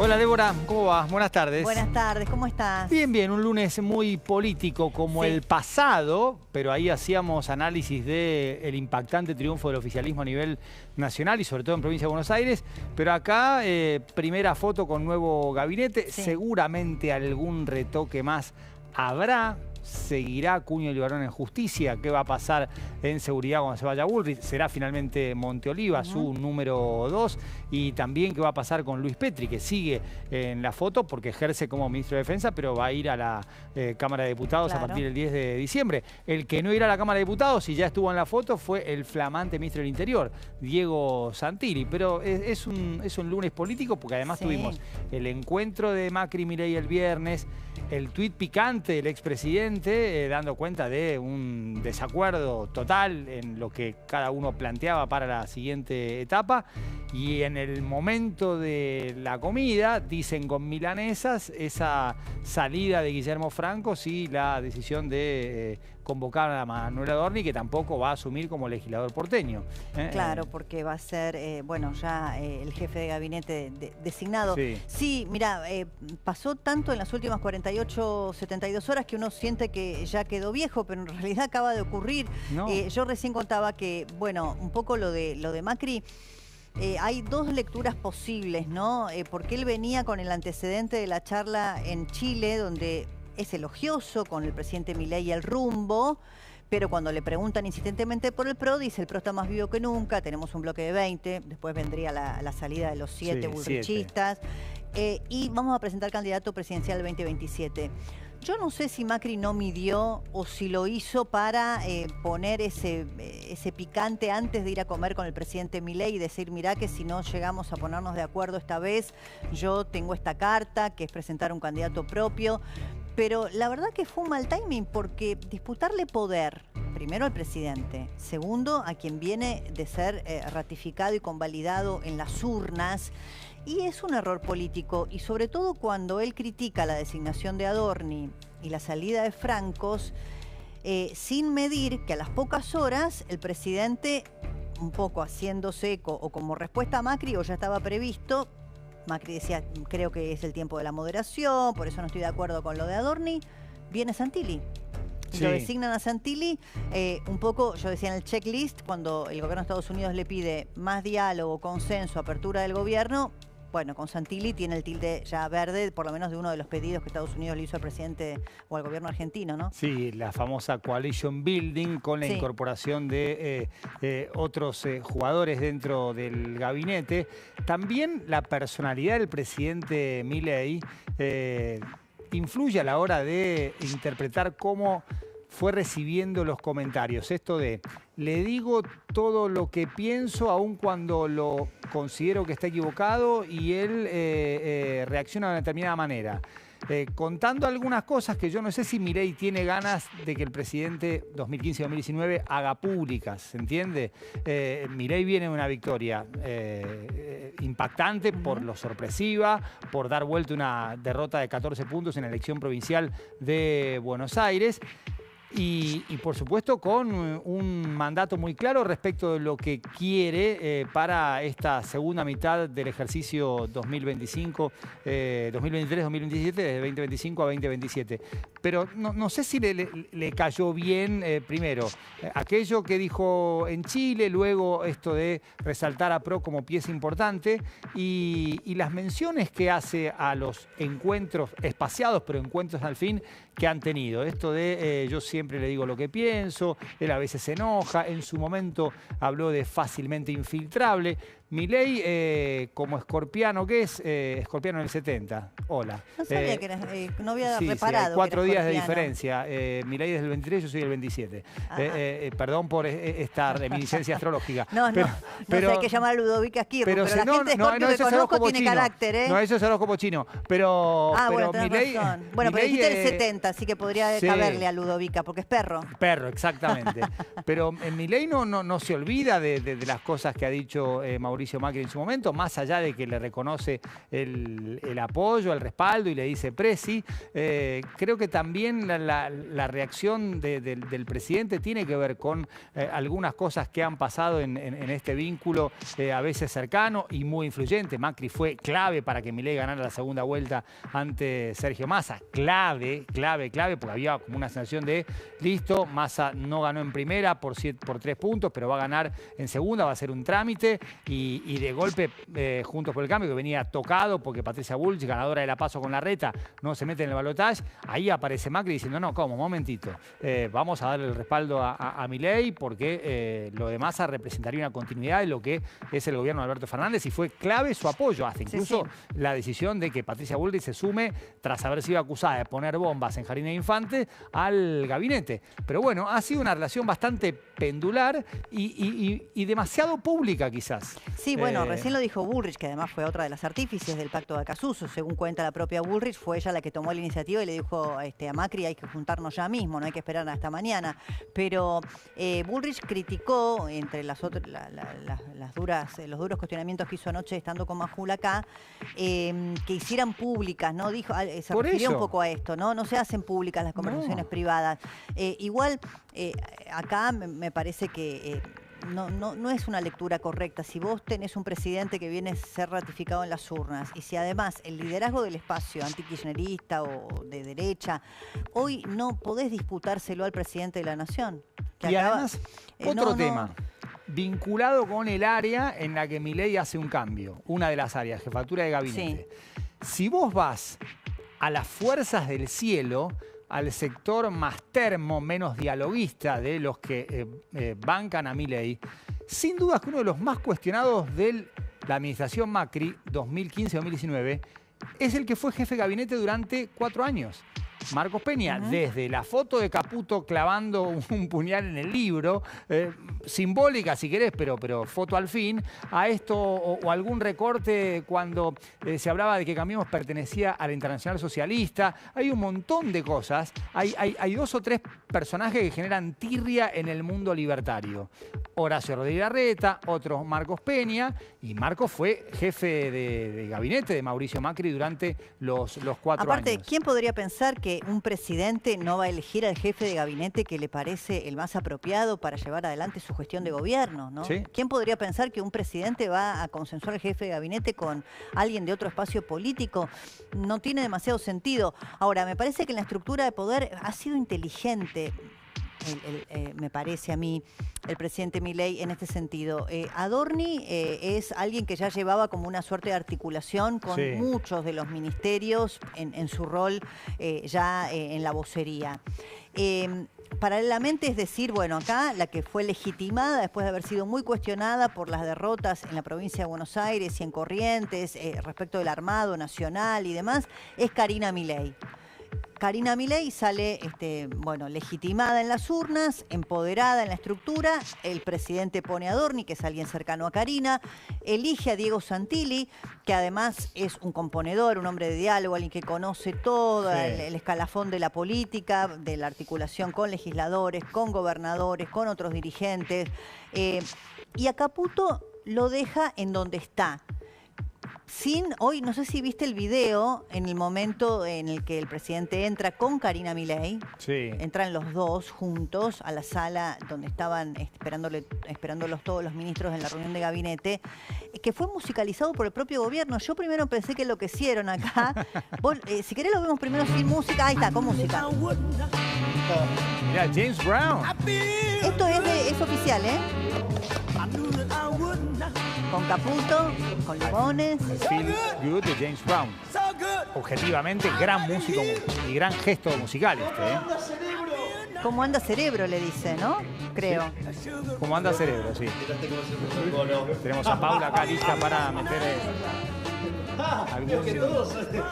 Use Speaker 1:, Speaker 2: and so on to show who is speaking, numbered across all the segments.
Speaker 1: Hola Débora, ¿cómo vas? Buenas tardes.
Speaker 2: Buenas tardes, ¿cómo estás?
Speaker 1: Bien, bien, un lunes muy político como el pasado, pero ahí hacíamos análisis del impactante triunfo del oficialismo a nivel nacional y sobre todo en provincia de Buenos Aires. Pero acá, primera foto con nuevo gabinete, seguramente algún retoque más habrá. ¿Seguirá Cuño Libarón en justicia? ¿Qué va a pasar en seguridad cuando se vaya Bullrich? ¿Será finalmente Monteoliva su número 2? Y también qué va a pasar con Luis Petri, que sigue en la foto porque ejerce como ministro de Defensa, pero va a ir a la Cámara de Diputados a partir del 10 de diciembre. El que no irá a la Cámara de Diputados y ya estuvo en la foto fue el flamante ministro del Interior, Diego Santilli. Pero es un lunes político porque además tuvimos el encuentro de Macri y Milei el viernes, el tuit picante del expresidente dando cuenta de un desacuerdo total en lo que cada uno planteaba para la siguiente etapa. Y en el momento de la comida, dicen con milanesas, esa salida de Guillermo Franco, sí, la decisión de convocar a Manuel Adorni, que tampoco va a asumir como legislador porteño.
Speaker 2: Claro, porque va a ser, bueno, ya el jefe de gabinete designado. Sí, mira, pasó tanto en las últimas 48, 72 horas que uno siente que ya quedó viejo, pero en realidad acaba de ocurrir. Yo recién contaba que, bueno, un poco lo de Macri. Hay dos lecturas posibles, ¿no? Porque él venía con el antecedente de la charla en Chile, donde es elogioso con el presidente Milei el rumbo, pero cuando le preguntan insistentemente por el PRO, dice el PRO está más vivo que nunca, tenemos un bloque de 20, después vendría la salida de los 7 bullrichistas, y vamos a presentar candidato presidencial 2027. Yo no sé si Macri no midió o si lo hizo para poner ese picante antes de ir a comer con el presidente Milei y decir, mirá que si no llegamos a ponernos de acuerdo esta vez, yo tengo esta carta, que es presentar un candidato propio. Pero la verdad que fue un mal timing porque disputarle poder, primero al presidente, segundo a quien viene de ser ratificado y convalidado en las urnas, y es un error político, y sobre todo cuando él critica la designación de Adorni y la salida de Francos, sin medir que a las pocas horas el presidente, un poco haciéndose eco o como respuesta a Macri, o ya estaba previsto, Macri decía, creo que es el tiempo de la moderación, por eso no estoy de acuerdo con lo de Adorni, viene Santilli. Y lo designan a Santilli, un poco, yo decía en el checklist, cuando el gobierno de Estados Unidos le pide más diálogo, consenso, apertura del gobierno, bueno, con Santilli tiene el tilde ya verde, por lo menos de uno de los pedidos que Estados Unidos le hizo al presidente o al gobierno argentino, ¿no? Sí,
Speaker 1: la famosa coalition building con la incorporación de otros jugadores dentro del gabinete. También la personalidad del presidente Milei influye a la hora de interpretar cómo fue recibiendo los comentarios. Esto de, le digo todo lo que pienso, aun cuando lo considero que está equivocado, y él reacciona de una determinada manera. Contando algunas cosas que yo no sé si Milei tiene ganas de que el presidente 2015-2019 haga públicas, ¿se entiende? Milei viene de una victoria impactante por lo sorpresiva, por dar vuelta una derrota de 14 puntos en la elección provincial de Buenos Aires. Y por supuesto con un mandato muy claro respecto de lo que quiere para esta segunda mitad del ejercicio 2025, 2023-2027, de 2025 a 2027. Pero no sé si le cayó bien, primero, aquello que dijo en Chile, luego esto de resaltar a PRO como pieza importante y las menciones que hace a los encuentros espaciados, pero encuentros al fin, que han tenido. Esto de yo siempre le digo lo que pienso, él a veces se enoja, en su momento habló de fácilmente infiltrable. Milei, como escorpiano que es, escorpiano en el 70. Hola.
Speaker 2: No sabía que eras, no había reparado.
Speaker 1: Hay 4 días de diferencia. Milei es del 23, yo soy del 27. Perdón por esta reminiscencia astrológica.
Speaker 2: No sé, hay que llamar a Ludovica Esquirro, pero la gente Escorpio que conozco tiene carácter, ¿eh?
Speaker 1: No, eso es horóscopo chino. Pero
Speaker 2: bueno, tenés razón. Bueno, pero dijiste el 70, así que podría caberle a Ludovica, porque es perro.
Speaker 1: Perro, exactamente. Pero Milei no se olvida de las cosas que ha dicho Mauricio Mauricio Macri en su momento, más allá de que le reconoce el apoyo, el respaldo y le dice presi. Creo que también la reacción del presidente tiene que ver con algunas cosas que han pasado en este vínculo a veces cercano y muy influyente. Macri fue clave para que Milei ganara la segunda vuelta ante Sergio Massa. Clave, porque había como una sensación de, listo, Massa no ganó en primera por 3 puntos, pero va a ganar en segunda, va a ser un trámite. Y de golpe, Juntos por el Cambio, que venía tocado porque Patricia Bullrich, ganadora de la PASO con Larreta, no se mete en el balotaje, ahí aparece Macri diciendo, no, ¿cómo? Momentito. Vamos a darle el respaldo a Milei porque lo de Massa representaría una continuidad de lo que es el gobierno de Alberto Fernández y fue clave su apoyo, hasta incluso la decisión de que Patricia Bullrich se sume, tras haber sido acusada de poner bombas en Jardines de Infantes, al gabinete. Pero bueno, ha sido una relación bastante pendular y demasiado pública quizás.
Speaker 2: Sí, bueno, recién lo dijo Bullrich, que además fue otra de las artífices del pacto de Acasuso. Según cuenta la propia Bullrich, fue ella la que tomó la iniciativa y le dijo a Macri, hay que juntarnos ya mismo, no hay que esperar hasta mañana. Pero Bullrich criticó, entre los duros cuestionamientos que hizo anoche estando con Majul acá, que hicieran públicas, ¿no? Dijo, se refirió un poco a esto, ¿no? No se hacen públicas las conversaciones privadas. Igual, acá me parece que no es una lectura correcta. Si vos tenés un presidente que viene a ser ratificado en las urnas y si además el liderazgo del espacio antikirchnerista o de derecha, hoy no podés disputárselo al presidente de la Nación.
Speaker 1: Y además, otro tema vinculado con el área en la que Milei hace un cambio, una de las áreas, jefatura de gabinete. Sí. Si vos vas a las fuerzas del cielo, al sector más termo, menos dialoguista de los que bancan a Milei, sin duda es que uno de los más cuestionados de la administración Macri 2015-2019 es el que fue jefe de gabinete durante 4 años. Marcos Peña, desde la foto de Caputo clavando un puñal en el libro, simbólica si querés, pero foto al fin, a esto o algún recorte cuando se hablaba de que Cambiemos pertenecía a la Internacional Socialista. Hay un montón de cosas. Hay 2 o 3 personajes que generan tirria en el mundo libertario. Horacio Rodríguez Larreta, otro Marcos Peña, y Marcos fue jefe de gabinete de Mauricio Macri durante los 4 años.
Speaker 2: Aparte, ¿quién podría pensar que un presidente no va a elegir al jefe de gabinete que le parece el más apropiado para llevar adelante su gestión de gobierno, ¿no? ¿Sí? ¿Quién podría pensar que un presidente va a consensuar el jefe de gabinete con alguien de otro espacio político? No tiene demasiado sentido. Ahora, me parece que en la estructura de poder ha sido inteligente. Me parece a mí, el presidente Milei en este sentido. Adorni es alguien que ya llevaba como una suerte de articulación con muchos de los ministerios en su rol ya en la vocería. Paralelamente, es decir, bueno, acá la que fue legitimada después de haber sido muy cuestionada por las derrotas en la provincia de Buenos Aires y en Corrientes respecto del Armado Nacional y demás, es Karina Milei. Karina Milei sale legitimada en las urnas, empoderada en la estructura. El presidente pone a Adorni, que es alguien cercano a Karina. Elige a Diego Santilli, que además es un componedor, un hombre de diálogo, alguien que conoce todo el escalafón de la política, de la articulación con legisladores, con gobernadores, con otros dirigentes. Y a Caputo lo deja en donde está. Hoy, no sé si viste el video en el momento en el que el presidente entra con Karina Milei. Sí. Entran los dos juntos a la sala donde estaban esperándolos todos los ministros en la reunión de gabinete, que fue musicalizado por el propio gobierno. Yo primero pensé que enloquecieron acá. Vos, si querés lo vemos primero sin música. Ahí está, con música.
Speaker 1: Mira, James Brown.
Speaker 2: Esto es oficial, ¿eh? Con Caputo, con Lugones.
Speaker 1: Feel Good de James Brown. Objetivamente, gran músico y gran gesto musical este.
Speaker 2: ¿Cómo anda cerebro? Le dice, ¿no? Creo.
Speaker 1: Sí. ¿Cómo anda cerebro? Sí. Tenemos a Paula acá lista para meter algún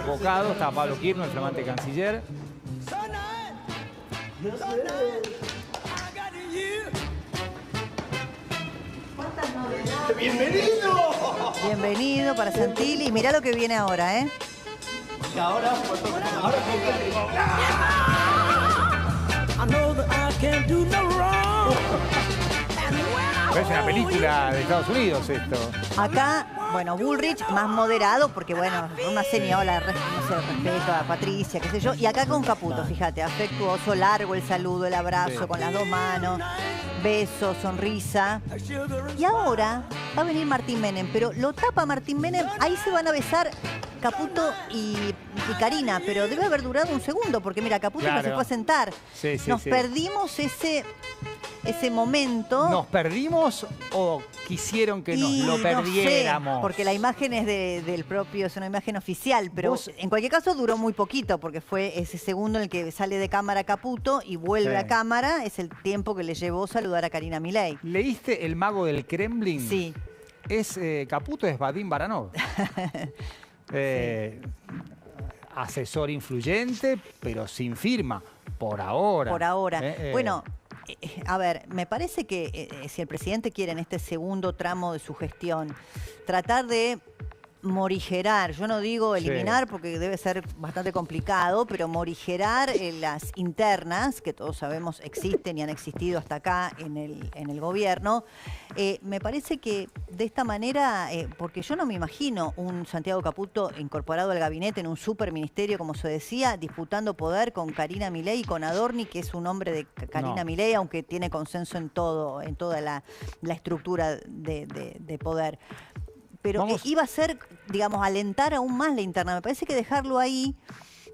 Speaker 1: bocado. Está Pablo Kirno, el flamante canciller.
Speaker 3: ¡Bienvenido!
Speaker 2: Bienvenido para Santilli. Mirá lo que viene ahora, ¿eh?
Speaker 3: Y ahora
Speaker 1: Es una película de Estados Unidos esto.
Speaker 2: Acá, bueno, Bullrich más moderado, porque bueno, una señora, no sé, respeto a Patricia, qué sé yo. Y acá con Caputo, fíjate, afectuoso, largo el saludo, el abrazo, con las dos manos, beso, sonrisa. Y ahora va a venir Martín Menem, pero lo tapa Martín Menem, ahí se van a besar Caputo y Karina, pero debe haber durado un segundo, porque mira, Caputo no se fue a sentar. Nos perdimos ese momento.
Speaker 1: ¿Nos perdimos o quisieron que nos lo perdiéramos?
Speaker 2: No sé, porque la imagen es del propio, es una imagen oficial, pero en cualquier caso duró muy poquito, porque fue ese segundo en el que sale de cámara Caputo y vuelve a cámara, es el tiempo que le llevó saludar a Karina Milei.
Speaker 1: ¿Leíste El mago del Kremlin?
Speaker 2: Sí.
Speaker 1: Caputo es Vadim Baranov. Asesor influyente, pero sin firma, por ahora.
Speaker 2: Por ahora. Bueno, a ver, me parece que si el presidente quiere en este segundo tramo de su gestión tratar de morigerar, yo no digo eliminar porque debe ser bastante complicado, pero morigerar las internas, que todos sabemos existen y han existido hasta acá en el gobierno, me parece que de esta manera, porque yo no me imagino un Santiago Caputo incorporado al gabinete en un superministerio, como se decía, disputando poder con Karina Milei y con Adorni, que es un hombre de Karina Milei, aunque tiene consenso en toda la estructura de poder. Pero iba a ser, digamos, alentar aún más la interna. Me parece que dejarlo ahí.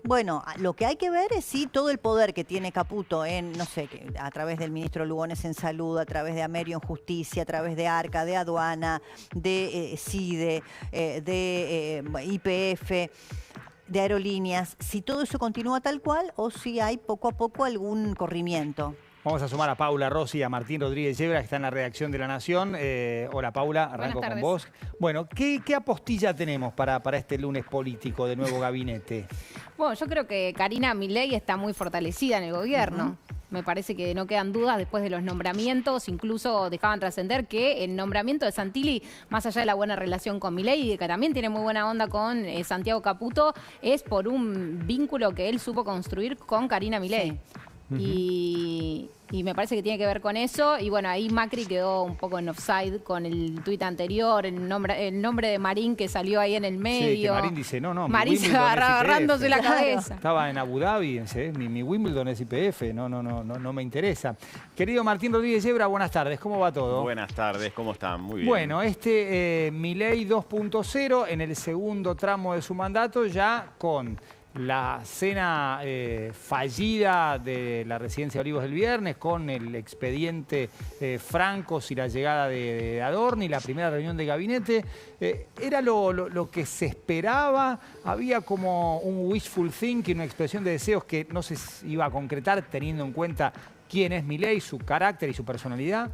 Speaker 2: Bueno, lo que hay que ver es si todo el poder que tiene Caputo no sé, a través del ministro Lugones en Salud, a través de Amerio en Justicia, a través de ARCA, de Aduana, de CIDE, de YPF, de Aerolíneas, si todo eso continúa tal cual o si hay poco a poco algún corrimiento.
Speaker 1: Vamos a sumar a Paula Rossi y a Martín Rodríguez Yebra, que está en la redacción de La Nación. Hola, Paula, arranco con vos. Bueno, ¿qué apostilla tenemos para este lunes político de nuevo gabinete?
Speaker 4: Bueno, yo creo que Karina Milei está muy fortalecida en el gobierno. Me parece que no quedan dudas después de los nombramientos. Incluso dejaban trascender que el nombramiento de Santilli, más allá de la buena relación con Milei y que también tiene muy buena onda con Santiago Caputo, es por un vínculo que él supo construir con Karina Milei. Sí. Y me parece que tiene que ver con eso. Y bueno, ahí Macri quedó un poco en offside con el tuit anterior, el nombre de Marín que salió ahí en el medio. Sí, que
Speaker 1: Marín dice, no,
Speaker 4: Marín se agarrándose la cabeza.
Speaker 1: Estaba en Abu Dhabi, mi Wimbledon es YPF, no me interesa. Querido Martín Rodríguez Yebra, buenas tardes, ¿cómo va todo?
Speaker 5: Buenas tardes, ¿cómo están? Muy bien.
Speaker 1: Bueno, Milei 2.0 en el segundo tramo de su mandato, ya con la cena fallida de la residencia de Olivos del viernes, con el expediente Francos y la llegada de Adorni, la primera reunión de gabinete. ¿Era lo que se esperaba? ¿Había como un wishful thinking, una expresión de deseos que no se iba a concretar teniendo en cuenta quién es Milei, su carácter y su personalidad?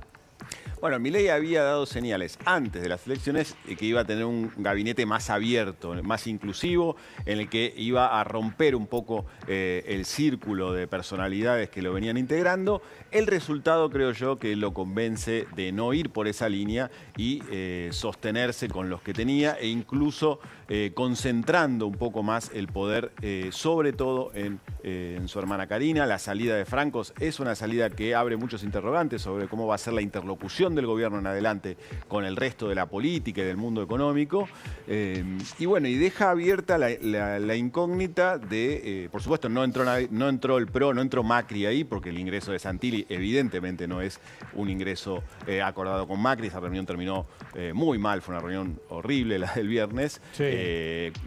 Speaker 5: Bueno, Milei había dado señales antes de las elecciones que iba a tener un gabinete más abierto, más inclusivo, en el que iba a romper un poco el círculo de personalidades que lo venían integrando. El resultado, creo yo, que lo convence de no ir por esa línea y sostenerse con los que tenía e incluso concentrando un poco más el poder, sobre todo en su hermana Karina. La salida de Francos es una salida que abre muchos interrogantes sobre cómo va a ser la interlocución del gobierno en adelante con el resto de la política y del mundo económico. Y bueno, y deja abierta la incógnita de, por supuesto, no entró el PRO, no entró Macri ahí, porque el ingreso de Santilli evidentemente no es un ingreso acordado con Macri. Esa reunión terminó muy mal, fue una reunión horrible la del viernes.
Speaker 1: Sí.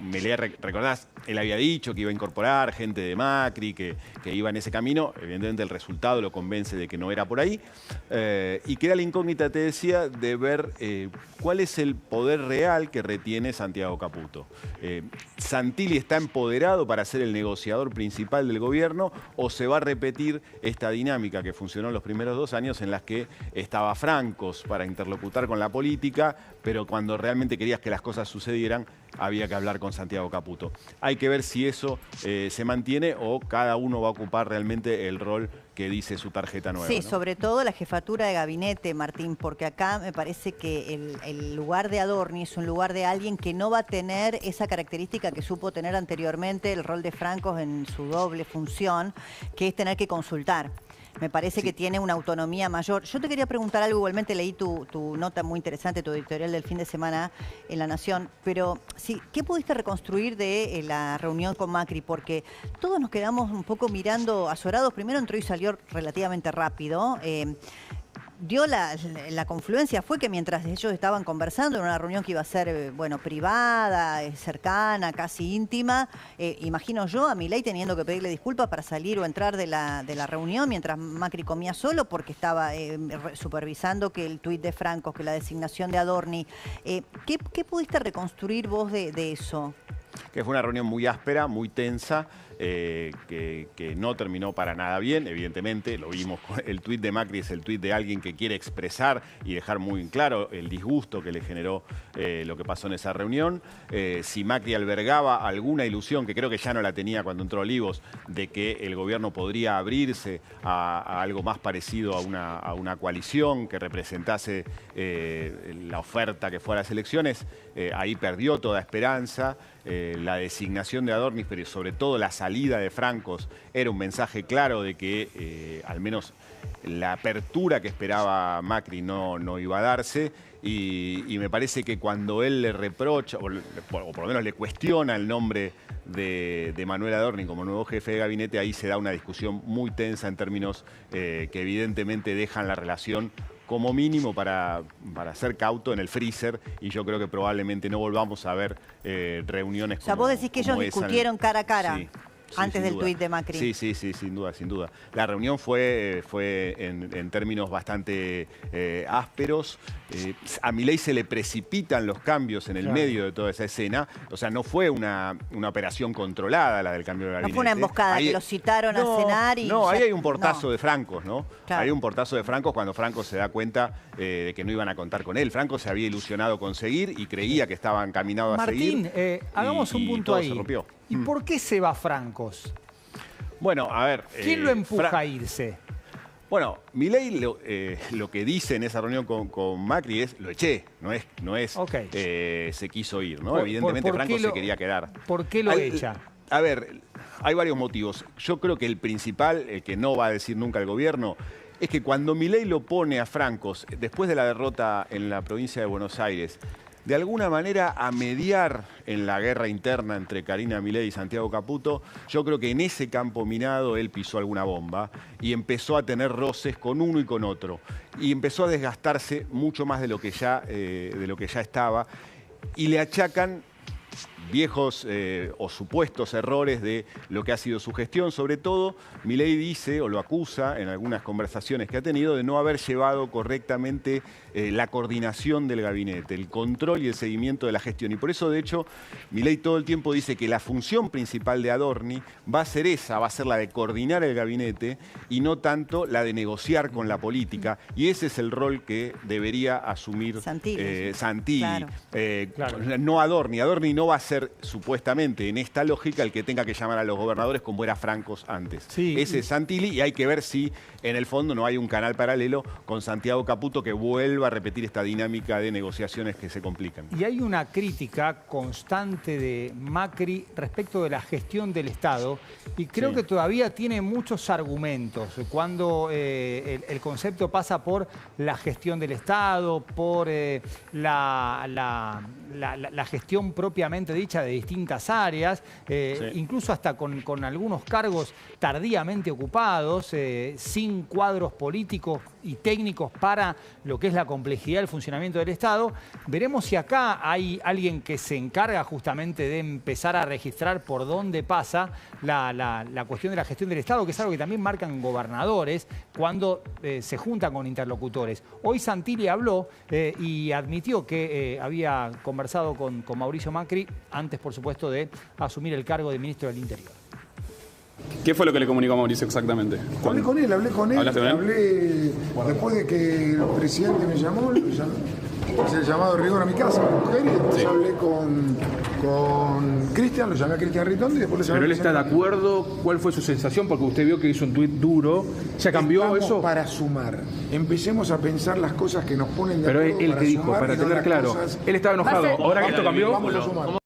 Speaker 5: Milei, recordás, él había dicho que iba a incorporar gente de Macri, que iba en ese camino. Evidentemente el resultado lo convence de que no era por ahí. Y queda la incógnita, te decía, de ver cuál es el poder real que retiene Santiago Caputo. ¿Santilli está empoderado para ser el negociador principal del gobierno o se va a repetir esta dinámica que funcionó en los primeros 2 años en las que estaba Francos para interlocutar con la política, pero cuando realmente querías que las cosas sucedieran había que hablar con Santiago Caputo? Hay que ver si eso se mantiene o cada uno va a ocupar realmente el rol que dice su tarjeta nueva.
Speaker 2: Sí,
Speaker 5: ¿no?
Speaker 2: sobre todo la jefatura de gabinete, Martín, porque acá me parece que el lugar de Adorni es un lugar de alguien que no va a tener esa característica que supo tener anteriormente el rol de Francos en su doble función, que es tener que consultar. me parece que tiene una autonomía mayor. Yo te quería preguntar algo, igualmente leí tu nota muy interesante, tu editorial del fin de semana en La Nación, pero sí, ¿qué pudiste reconstruir de la reunión con Macri? Porque todos nos quedamos un poco mirando azorados. Primero entró y salió relativamente rápido. Dio la confluencia fue que mientras ellos estaban conversando en una reunión que iba a ser, bueno, privada, cercana, casi íntima, imagino yo a Milei teniendo que pedirle disculpas para salir o entrar de la reunión mientras Macri comía solo porque estaba supervisando que el tuit de Francos, que la designación de Adorni. ¿Qué pudiste reconstruir vos de eso?
Speaker 5: Que fue una reunión muy áspera, muy tensa, que no terminó para nada bien, evidentemente. Lo vimos, el tuit de Macri es el tuit de alguien que quiere expresar y dejar muy claro el disgusto que le generó lo que pasó en esa reunión. Si Macri albergaba alguna ilusión, que creo que ya no la tenía cuando entró Olivos, de que el gobierno podría abrirse a algo más parecido a una coalición que representase la oferta que fue a las elecciones, ahí perdió toda esperanza. La designación de Adorni, pero sobre todo la salida de Francos, era un mensaje claro de que al menos la apertura que esperaba Macri no iba a darse. Y me parece que cuando él le reprocha, o por lo menos le cuestiona el nombre de Manuel Adorni como nuevo jefe de gabinete, ahí se da una discusión muy tensa en términos que evidentemente dejan la relación como mínimo para ser cauto en el freezer, y yo creo que probablemente no volvamos a ver reuniones como...
Speaker 2: O sea, vos decís que ellos discutieron cara a cara.
Speaker 5: Sí.
Speaker 2: Antes del tuit de Macri.
Speaker 5: Sí, sin duda. La reunión fue en términos bastante ásperos. A Milei se le precipitan los cambios en el medio de toda esa escena. O sea, no fue una operación controlada la del cambio de gabinete.
Speaker 2: No fue una emboscada, que los citaron a cenar y...
Speaker 5: No, ahí hay un portazo de Francos, ¿no?
Speaker 2: Claro.
Speaker 5: Hay un portazo de Francos cuando Francos se da cuenta de que no iban a contar con él. Francos se había ilusionado con seguir y creía que estaba encaminado a seguir.
Speaker 1: Martín, hagamos un punto ahí.
Speaker 5: Se rompió.
Speaker 1: ¿Y por qué se va Francos?
Speaker 5: Bueno, a ver...
Speaker 1: ¿Quién lo empuja a irse?
Speaker 5: Bueno, Milei lo que dice en esa reunión con Macri es, lo eché, no es
Speaker 1: Okay.
Speaker 5: Se quiso ir, ¿no? Evidentemente Francos se quería quedar.
Speaker 1: ¿Por qué lo echa?
Speaker 5: A ver, hay varios motivos. Yo creo que el principal, el que no va a decir nunca el gobierno, es que cuando Milei lo pone a Francos, después de la derrota en la provincia de Buenos Aires, de alguna manera a mediar en la guerra interna entre Karina Milei y Santiago Caputo, yo creo que en ese campo minado él pisó alguna bomba y empezó a tener roces con uno y con otro. Y empezó a desgastarse mucho más de lo que ya estaba. Y le achacan viejos o supuestos errores de lo que ha sido su gestión. Sobre todo, Milei dice, o lo acusa en algunas conversaciones que ha tenido, de no haber llevado correctamente la coordinación del gabinete, el control y el seguimiento de la gestión. Y por eso, de hecho, Milei todo el tiempo dice que la función principal de Adorni va a ser esa, va a ser la de coordinar el gabinete y no tanto la de negociar con la política. Y ese es el rol que debería asumir Santilli.
Speaker 2: Claro.
Speaker 5: No Adorni. Adorni no va a ser, supuestamente, en esta lógica, el que tenga que llamar a los gobernadores como era Francos antes.
Speaker 1: Sí.
Speaker 5: Ese es Santilli, y hay que ver si en el fondo no hay un canal paralelo con Santiago Caputo que vuelva a repetir esta dinámica de negociaciones que se complican.
Speaker 1: Y hay una crítica constante de Macri respecto de la gestión del Estado, y creo que todavía tiene muchos argumentos cuando el concepto pasa por la gestión del Estado, por la gestión propiamente dicha de distintas áreas, incluso hasta con algunos cargos tardíamente ocupados, sin cuadros políticos y técnicos para lo que es la complejidad del funcionamiento del Estado. Veremos si acá hay alguien que se encarga justamente de empezar a registrar por dónde pasa la cuestión de la gestión del Estado, que es algo que también marcan gobernadores cuando se juntan con interlocutores. Hoy Santilli habló y admitió que había conversado con Mauricio Macri antes, por supuesto, de asumir el cargo de ministro del Interior.
Speaker 6: ¿Qué fue lo que le comunicó a Mauricio exactamente?
Speaker 3: Hablé con él.
Speaker 6: ¿Hablaste con él?
Speaker 3: Hablé después de que el presidente me llamó, hice el llamado de rigor a mi casa, con mujer, y después hablé con Cristian, lo llamé a Cristian Ritondo y después le llamé.
Speaker 7: ¿Pero él está de acuerdo? ¿Cuál fue su sensación? Porque usted vio que hizo un tuit duro. ¿Ya cambió
Speaker 3: Estamos
Speaker 7: eso?
Speaker 3: para sumar. Empecemos a pensar las cosas que nos ponen de
Speaker 7: Pero
Speaker 3: acuerdo
Speaker 7: él que dijo,
Speaker 3: sumar
Speaker 7: para
Speaker 3: y no
Speaker 7: tener
Speaker 3: las
Speaker 7: claro,
Speaker 3: cosas...
Speaker 7: él estaba enojado. Ahora que esto cambió...
Speaker 3: Vamos a sumar.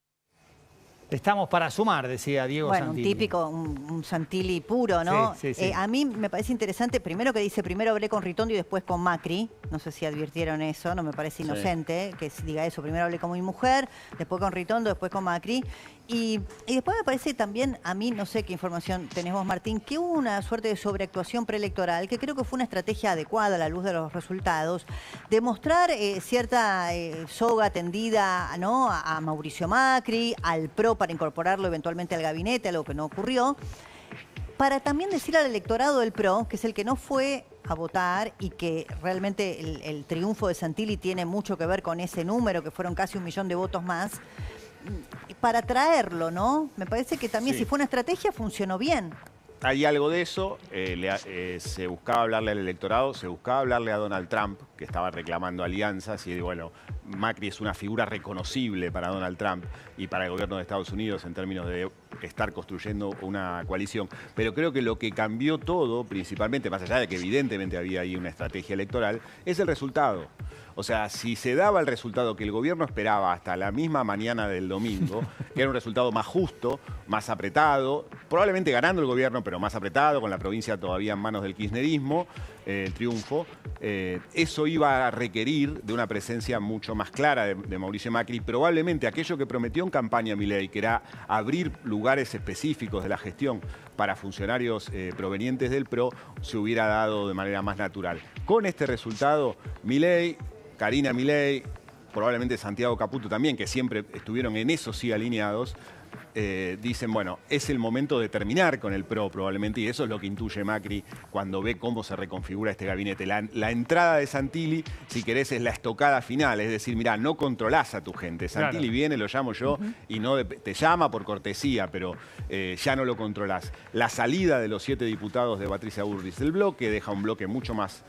Speaker 1: Estamos para sumar, decía Diego Santilli.
Speaker 2: Un típico, un Santilli puro, ¿no?
Speaker 1: Sí, sí, sí.
Speaker 2: A mí me parece interesante, primero que dice, primero hablé con Ritondo y después con Macri. No sé si advirtieron eso, no me parece inocente que diga eso. Primero hablé con mi mujer, después con Ritondo, después con Macri. Y después me parece también, a mí, no sé qué información tenés vos, Martín, que hubo una suerte de sobreactuación preelectoral, que creo que fue una estrategia adecuada a la luz de los resultados, de mostrar cierta soga tendida, ¿no?, a Mauricio Macri, al PRO para incorporarlo eventualmente al gabinete, algo que no ocurrió, para también decir al electorado del PRO, que es el que no fue a votar y que realmente el triunfo de Santilli tiene mucho que ver con ese número, que fueron casi 1 millón de votos más, para traerlo, ¿no? Me parece que también, si fue una estrategia, funcionó bien.
Speaker 5: Hay algo de eso, se buscaba hablarle al electorado, se buscaba hablarle a Donald Trump, que estaba reclamando alianzas, y bueno, Macri es una figura reconocible para Donald Trump y para el gobierno de Estados Unidos en términos de estar construyendo una coalición. Pero creo que lo que cambió todo, principalmente, más allá de que evidentemente había ahí una estrategia electoral, es el resultado. O sea, si se daba el resultado que el gobierno esperaba hasta la misma mañana del domingo, que era un resultado más justo, más apretado, probablemente ganando el gobierno, pero más apretado, con la provincia todavía en manos del kirchnerismo, el triunfo, eso iba a requerir de una presencia mucho más clara de Mauricio Macri. Probablemente aquello que prometió en campaña Milei, que era abrir lugares específicos de la gestión para funcionarios provenientes del PRO, se hubiera dado de manera más natural. Con este resultado, Milei, Karina Milei, probablemente Santiago Caputo también, que siempre estuvieron en eso sí alineados, dicen, bueno, es el momento de terminar con el PRO probablemente, y eso es lo que intuye Macri cuando ve cómo se reconfigura este gabinete. La entrada de Santilli, si querés, es la estocada final, es decir, mirá, no controlás a tu gente. Santilli viene, lo llamo yo, y no te llama por cortesía, pero ya no lo controlás. La salida de los 7 diputados de Patricia Bullrich del bloque deja un bloque mucho más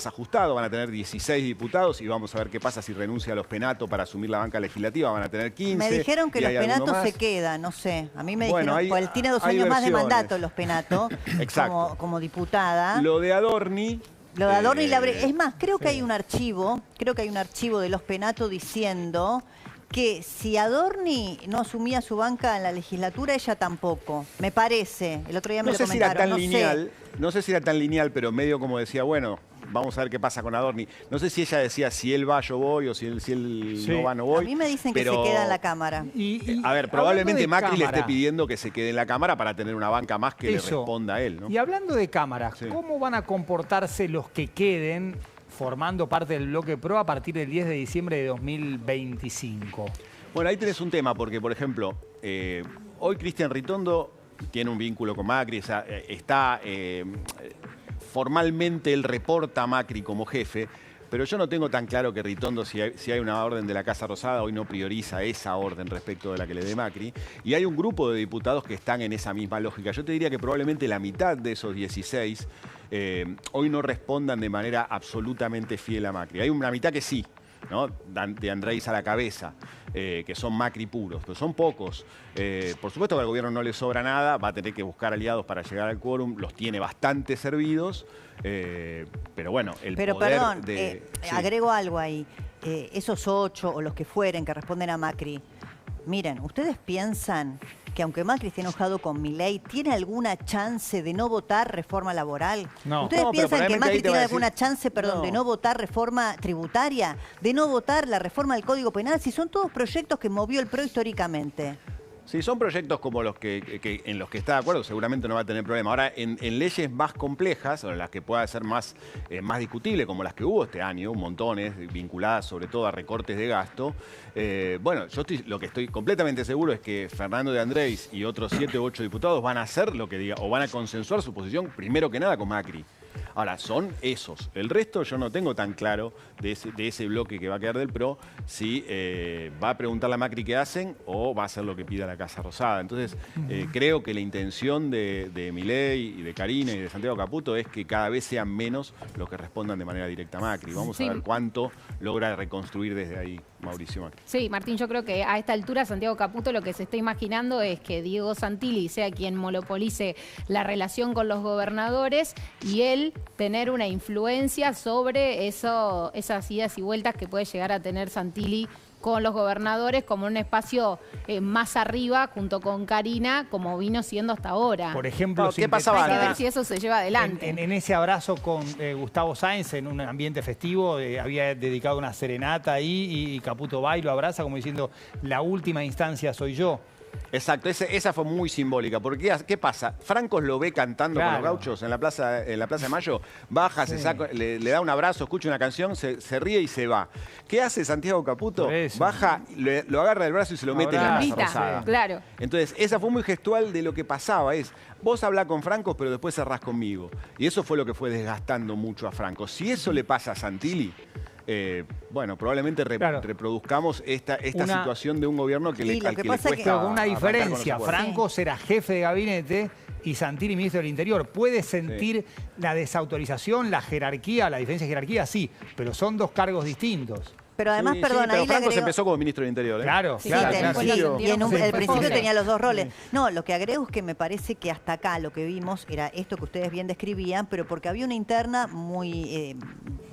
Speaker 5: ajustado, van a tener 16 diputados y vamos a ver qué pasa si renuncia a los Penato para asumir la banca legislativa, van a tener 15.
Speaker 2: Me dijeron que los Penatos se quedan, no sé. A mí me dijeron, pues él tiene 2 años más de mandato, los Penato, como diputada.
Speaker 5: Lo de Adorni...
Speaker 2: Lo de Adorni, es más, creo que hay un archivo, de los Penato diciendo que si Adorni no asumía su banca en la legislatura, ella tampoco. Me parece. El otro día me lo comentaron.
Speaker 5: No sé si era tan lineal, pero medio como decía, bueno, vamos a ver qué pasa con Adorni. No sé si ella decía, si él va, yo voy, o si él no va, no voy.
Speaker 2: A mí me dicen que se queda en la Cámara.
Speaker 5: A ver, probablemente Macri le esté pidiendo que se quede en la Cámara para tener una banca más que le responda a él, ¿no?
Speaker 1: Y hablando de cámaras, ¿cómo van a comportarse los que queden formando parte del bloque PRO a partir del 10 de diciembre de 2025?
Speaker 5: Bueno, ahí tenés un tema, porque, por ejemplo, hoy Cristian Ritondo tiene un vínculo con Macri, está... formalmente él reporta a Macri como jefe, pero yo no tengo tan claro que Ritondo, si hay una orden de la Casa Rosada, hoy no prioriza esa orden respecto de la que le dé Macri. Y hay un grupo de diputados que están en esa misma lógica. Yo te diría que probablemente la mitad de esos 16 hoy no respondan de manera absolutamente fiel a Macri. Hay una mitad que sí, ¿no? De Andrés a la cabeza, que son Macri puros, pero son pocos. Por supuesto que al gobierno no le sobra nada, va a tener que buscar aliados para llegar al quórum, los tiene bastante servidos, pero bueno,
Speaker 2: perdón, agrego algo ahí. Esos 8 o los que fueren que responden a Macri, miren, ¿ustedes piensan que aunque Macri esté enojado con Milei, ¿tiene alguna chance de no votar reforma laboral?
Speaker 1: No.
Speaker 2: ¿Ustedes piensan que Macri tiene alguna chance,
Speaker 5: no,
Speaker 2: de no votar reforma tributaria? ¿De no votar la reforma del Código Penal? Si son todos proyectos que movió el PRO históricamente.
Speaker 5: Sí, son proyectos como los en los que está de acuerdo, seguramente no va a tener problema. Ahora, en leyes más complejas, o en las que pueda ser más discutible, como las que hubo este año, montones, vinculadas sobre todo a recortes de gasto, bueno, lo que estoy completamente seguro es que Fernando de Andrés y otros 7 u 8 diputados van a hacer lo que diga, o van a consensuar su posición, primero que nada con Macri. Ahora, son esos. El resto yo no tengo tan claro de ese bloque que va a quedar del PRO si va a preguntarle a Macri qué hacen o va a hacer lo que pida la Casa Rosada. Entonces, creo que la intención de Milei y de Karina y de Santiago Caputo es que cada vez sean menos los que respondan de manera directa a Macri. Vamos a ver cuánto logra reconstruir desde ahí Mauricio Macri.
Speaker 4: Sí, Martín, yo creo que a esta altura Santiago Caputo lo que se está imaginando es que Diego Santilli sea quien monopolice la relación con los gobernadores y él tener una influencia sobre esas idas y vueltas que puede llegar a tener Santilli con los gobernadores como un espacio más arriba, junto con Karina, como vino siendo hasta ahora.
Speaker 1: Por ejemplo,
Speaker 5: ¿qué pasaba?
Speaker 4: Hay que ver si eso se lleva adelante.
Speaker 1: En ese abrazo con Gustavo Sáenz, en un ambiente festivo, había dedicado una serenata ahí y Caputo va y lo abraza como diciendo, la última instancia soy yo.
Speaker 5: Exacto, esa fue muy simbólica. Porque, ¿qué pasa? Francos lo ve cantando con los gauchos en la Plaza de Mayo, baja, se saca, le da un abrazo, escucha una canción, se ríe y se va. ¿Qué hace Santiago Caputo? Baja, lo agarra del brazo y se lo mete en la Casa Rosada.
Speaker 4: Claro.
Speaker 5: Entonces, esa fue muy gestual de lo que pasaba. Vos hablá con Francos, pero después cerrás conmigo. Y eso fue lo que fue desgastando mucho a Franco. Si eso le pasa a Santilli, bueno, probablemente reproduzcamos esta situación de un gobierno que le cuesta.
Speaker 1: Pero con una diferencia, Francos era jefe de gabinete y Santilli ministro del Interior. ¿Puede sentir la desautorización, la jerarquía, la diferencia de jerarquía? Sí, pero son dos cargos distintos.
Speaker 2: Pero además, perdón,
Speaker 5: pero
Speaker 2: ahí
Speaker 5: Francos
Speaker 2: agrego...
Speaker 5: empezó como ministro del Interior.
Speaker 1: Claro,
Speaker 2: Sí,
Speaker 1: claro.
Speaker 2: Y en el principio tenía los dos roles. No, lo que agrego es que me parece que hasta acá lo que vimos era esto que ustedes bien describían, pero porque había una interna muy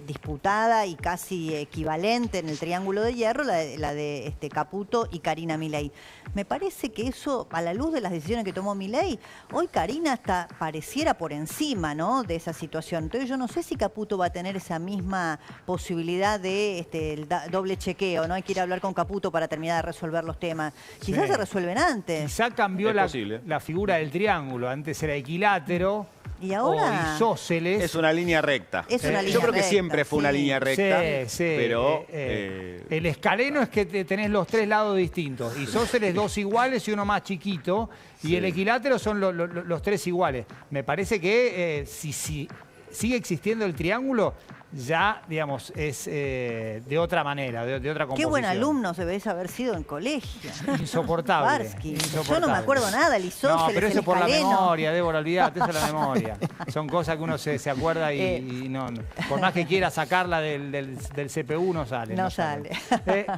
Speaker 2: disputada y casi equivalente en el Triángulo de Hierro, la de Caputo y Karina Milei. Me parece que eso, a la luz de las decisiones que tomó Milei, hoy Karina hasta pareciera por encima, ¿no?, de esa situación. Entonces yo no sé si Caputo va a tener esa misma posibilidad de el doble chequeo, ¿no? Hay que ir a hablar con Caputo para terminar de resolver los temas. Quizás se resuelven antes.
Speaker 1: Quizá cambió la figura del triángulo. Antes era equilátero.
Speaker 2: Y ahora
Speaker 1: o isósceles.
Speaker 5: Es una línea recta.
Speaker 2: Es una línea
Speaker 5: Yo creo que
Speaker 2: recta,
Speaker 5: siempre fue una línea recta. Pero
Speaker 1: el escaleno es que tenés los tres lados distintos. Isósceles dos iguales y uno más chiquito. Y el equilátero son los tres iguales. Me parece que si sigue existiendo el triángulo, ya, digamos, es de otra manera, de otra composición.
Speaker 2: Qué buen alumno debes haber sido en colegio.
Speaker 1: Insoportable.
Speaker 2: Yo no me acuerdo nada, el isósceles,
Speaker 1: no, pero eso
Speaker 2: el
Speaker 1: por la
Speaker 2: escaleno.
Speaker 1: memoria, Débora, olvidate, eso es la memoria. Son cosas que uno se acuerda y no. Por más que quiera sacarla del CPU, no sale.
Speaker 2: No sale.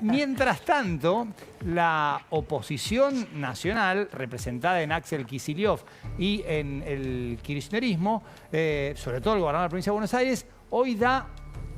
Speaker 1: Mientras tanto, la oposición nacional, representada en Axel Kicillof y en el kirchnerismo, sobre todo el gobernador de la provincia de Buenos Aires, hoy da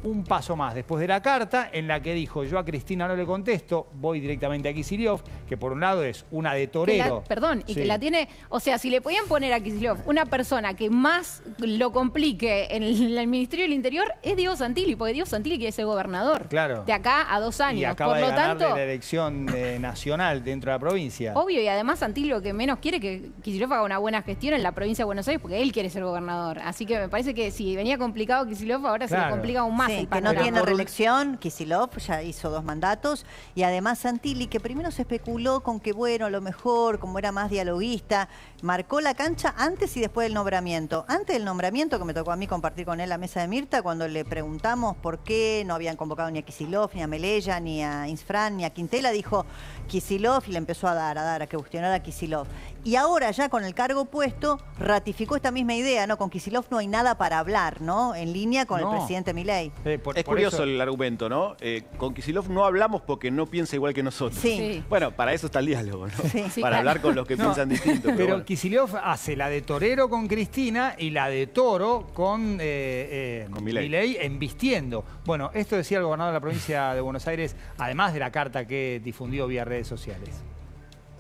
Speaker 1: un paso más después de la carta en la que dijo: yo a Cristina no le contesto, voy directamente a Kicillof, que por un lado es una de torero.
Speaker 4: Y que la tiene, o sea, si le podían poner a Kicillof una persona que más lo complique en el Ministerio del Interior, es Diego Santilli, porque Diego Santilli quiere ser gobernador.
Speaker 1: Claro.
Speaker 4: De acá a 2 años.
Speaker 1: Y acaba
Speaker 4: por
Speaker 1: de
Speaker 4: lo
Speaker 1: ganarle
Speaker 4: tanto,
Speaker 1: la elección nacional dentro de la provincia.
Speaker 4: Obvio, y además Santilli lo que menos quiere es que Kicillof haga una buena gestión en la provincia de Buenos Aires, porque él quiere ser gobernador. Así que me parece que si venía complicado Kicillof, ahora se le complica aún más.
Speaker 2: Sí, que no tiene reelección. Kicillof ya hizo 2 mandatos. Y además Santilli, que primero se especuló con que, bueno, a lo mejor, como era más dialoguista, marcó la cancha antes y después del nombramiento. Antes del nombramiento, que me tocó a mí compartir con él la mesa de Mirta, cuando le preguntamos por qué no habían convocado ni a Kicillof, ni a Melella, ni a Insfrán, ni a Quintela, dijo Kicillof y le empezó a cuestionar a Kicillof. Y ahora ya con el cargo puesto, ratificó esta misma idea, ¿no? Con Kicillof no hay nada para hablar, ¿no? En línea con el presidente Milei.
Speaker 5: Es curioso el argumento, ¿no? Con Kicillof no hablamos porque no piensa igual que nosotros.
Speaker 2: Sí.
Speaker 5: Bueno, para eso está el diálogo, ¿no?
Speaker 2: Sí,
Speaker 5: para hablar con los que piensan distinto.
Speaker 1: Pero
Speaker 5: bueno.
Speaker 1: Kicillof hace la de torero con Cristina y la de toro con Milei embistiendo. Bueno, esto decía el gobernador de la provincia de Buenos Aires, además de la carta que difundió vía redes sociales.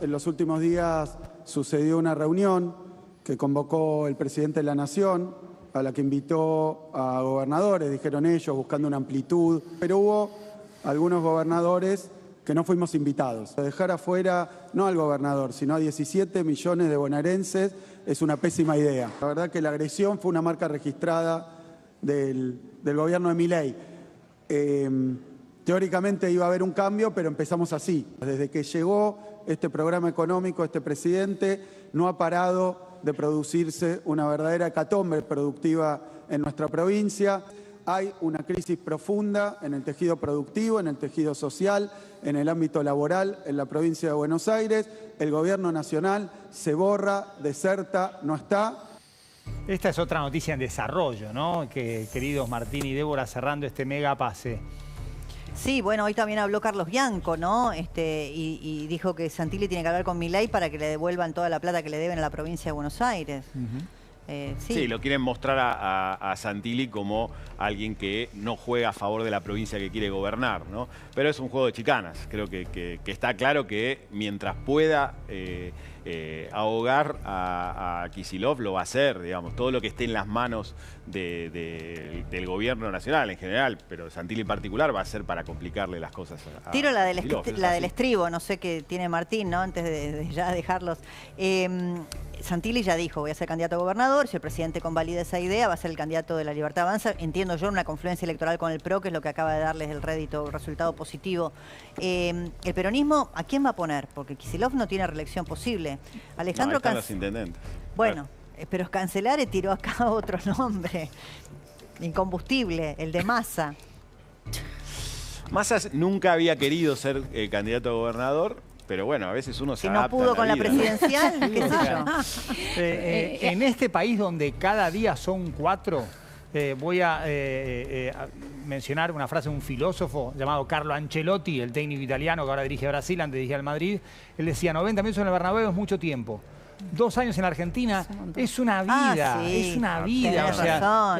Speaker 8: En los últimos días sucedió una reunión que convocó el presidente de la Nación, a la que invitó a gobernadores, dijeron ellos, buscando una amplitud, pero hubo algunos gobernadores que no fuimos invitados. Dejar afuera no al gobernador, sino a 17 millones de bonaerenses es una pésima idea. La verdad que la agresión fue una marca registrada del gobierno de Milei. Teóricamente iba a haber un cambio, pero empezamos así. Desde que llegó este programa económico, este presidente no ha parado de producirse una verdadera hecatombe productiva en nuestra provincia. Hay una crisis profunda en el tejido productivo, en el tejido social, en el ámbito laboral en la provincia de Buenos Aires. El gobierno nacional se borra, deserta, no está.
Speaker 1: Esta es otra noticia en desarrollo, ¿no? Que, queridos Martín y Débora, cerrando este mega pase.
Speaker 2: Sí, bueno, hoy también habló Carlos Bianco, ¿no? Y dijo que Santilli tiene que hablar con Milei para que le devuelvan toda la plata que le deben a la provincia de Buenos Aires.
Speaker 5: Sí, lo quieren mostrar a Santilli como alguien que no juega a favor de la provincia que quiere gobernar, ¿no? Pero es un juego de chicanas. Creo que está claro que mientras pueda ahogar a Kicillof lo va a hacer, digamos. Todo lo que esté en las manos del gobierno nacional en general, pero Santilli en particular, va a ser para complicarle las cosas a
Speaker 2: Tiro la
Speaker 5: Kicillof,
Speaker 2: del estribo, no sé qué tiene Martín, ¿no? Antes de ya dejarlos. Santilli ya dijo, voy a ser candidato a gobernador, si el presidente convalida esa idea, va a ser el candidato de La Libertad Avanza. Entiendo yo, una confluencia electoral con el PRO, que es lo que acaba de darles el rédito, el resultado positivo. El peronismo, ¿a quién va a poner? Porque Kicillof no tiene reelección posible. Alejandro
Speaker 5: están los intendentes.
Speaker 2: Bueno, pero Cancelare tiró acá otro nombre. Incombustible, el de Massa.
Speaker 5: Massa nunca había querido ser candidato a gobernador. Pero bueno, a veces uno se adapta.
Speaker 2: Si no pudo con la presidencial, qué sé yo.
Speaker 1: En este país donde cada día son 4, voy a mencionar una frase de un filósofo llamado Carlo Ancelotti, el técnico italiano que ahora dirige Brasil, antes dirigía al Madrid. Él decía, 90 minutos en el Bernabéu es mucho tiempo. 2 años en la Argentina es una vida,
Speaker 2: sí.
Speaker 1: es una vida. O sea,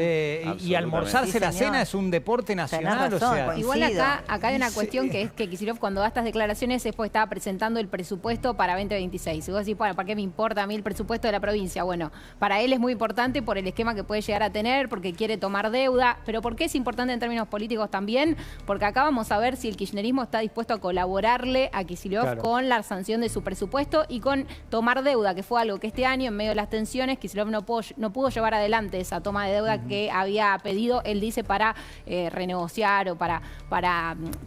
Speaker 1: y almorzarse la cena es un deporte nacional.
Speaker 2: Razón,
Speaker 1: o sea,
Speaker 4: igual acá hay una cuestión que es que Kicillof, cuando da estas declaraciones, es porque estaba presentando el presupuesto para 2026. Y vos decís, bueno, ¿para qué me importa a mí el presupuesto de la provincia? Bueno, para él es muy importante por el esquema que puede llegar a tener, porque quiere tomar deuda. Pero ¿por qué es importante en términos políticos también? Porque acá vamos a ver si el kirchnerismo está dispuesto a colaborarle a Kicillof con la sanción de su presupuesto y con tomar deuda, que fue algo que este año, en medio de las tensiones, Kicillof no pudo llevar adelante esa toma de deuda que había pedido, él dice, para renegociar o para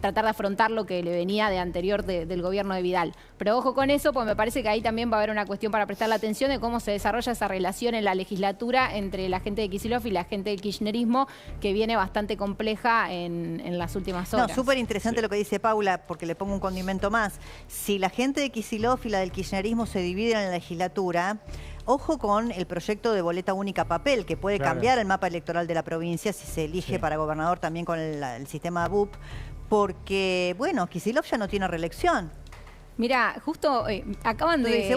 Speaker 4: tratar de afrontar lo que le venía de anterior del gobierno de Vidal. Pero ojo con eso, pues me parece que ahí también va a haber una cuestión para prestar la atención de cómo se desarrolla esa relación en la legislatura entre la gente de Kicillof y la gente del kirchnerismo, que viene bastante compleja en las últimas horas.
Speaker 2: No, súper interesante lo que dice Paula, porque le pongo un condimento más. Si la gente de Kicillof y la del kirchnerismo se dividen en la legislatura, ojo con el proyecto de boleta única papel, que puede cambiar el mapa electoral de la provincia si se elige para gobernador también con el sistema BUP, porque, bueno, Kicillof ya no tiene reelección.
Speaker 4: Mira, justo acaban de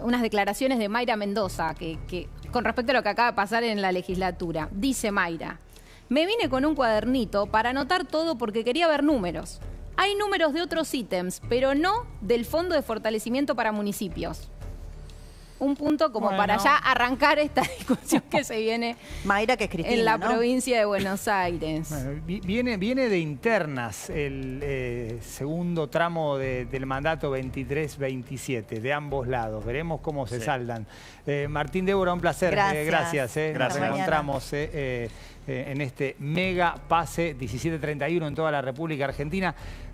Speaker 4: unas declaraciones de Mayra Mendoza que con respecto a lo que acaba de pasar en la legislatura. Dice Mayra, me vine con un cuadernito para anotar todo porque quería ver números. Hay números de otros ítems, pero no del Fondo de Fortalecimiento para Municipios. Un punto como para ya arrancar esta discusión que se viene
Speaker 2: Mayra, que es Cristina,
Speaker 4: en la provincia de Buenos Aires.
Speaker 1: Bueno, viene de internas el segundo tramo del mandato 23-27, de ambos lados. Veremos cómo se saldan. Martín, Débora, un placer. Gracias. Nos encontramos en este mega pase 1731 en toda la República Argentina.